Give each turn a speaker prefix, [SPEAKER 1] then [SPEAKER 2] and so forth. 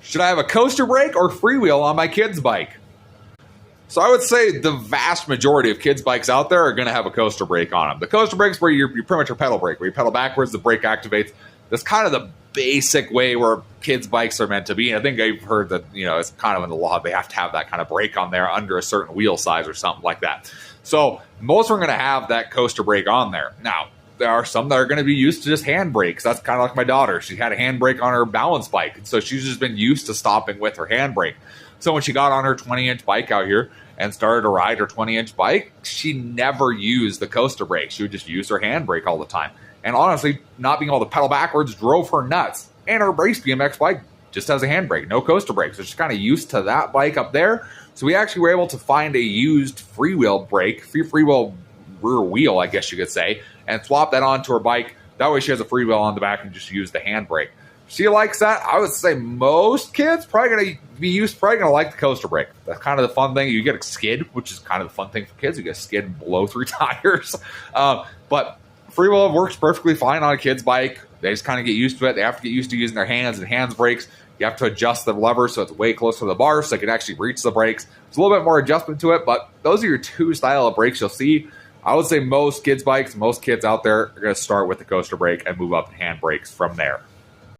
[SPEAKER 1] Should I have a coaster brake or freewheel on my kid's bike? So I would say the vast majority of kids' bikes out there are going to have a coaster brake on them. The coaster brake's where you're pretty much your pedal brake. Where you pedal backwards, the brake activates. That's kind of the basic way where kids' bikes are meant to be. And I think I've heard that, it's kind of in the law. They have to have that kind of brake on there under a certain wheel size or something like that. So most are going to have that coaster brake on there. Now, there are some that are going to be used to just hand brakes. That's kind of like my daughter. She had a hand brake on her balance bike. And so she's just been used to stopping with her hand brake. So when she got on her 20-inch bike out here and started to ride her 20-inch bike, she never used the coaster brake. She would just use her hand brake all the time. And honestly, not being able to pedal backwards drove her nuts. And her race BMX bike just has a hand brake, no coaster brake. So she's kind of used to that bike up there. So we actually were able to find a used freewheel brake, freewheel rear wheel, I guess you could say, and swap that onto her bike. That way she has a freewheel on the back and just use the hand brake. She likes that. I would say most kids probably going to like the coaster brake. That's kind of the fun thing. You get a skid, which is kind of the fun thing for kids. You get a skid and blow through tires. But freewheel works perfectly fine on a kid's bike. They just kind of get used to it. They have to get used to using their hands and hands brakes. You have to adjust the lever so it's way closer to the bar so they can actually reach the brakes. There's a little bit more adjustment to it, but those are your two style of brakes you'll see. I would say most kids' bikes, most kids out there are going to start with the coaster brake and move up to hand brakes from there.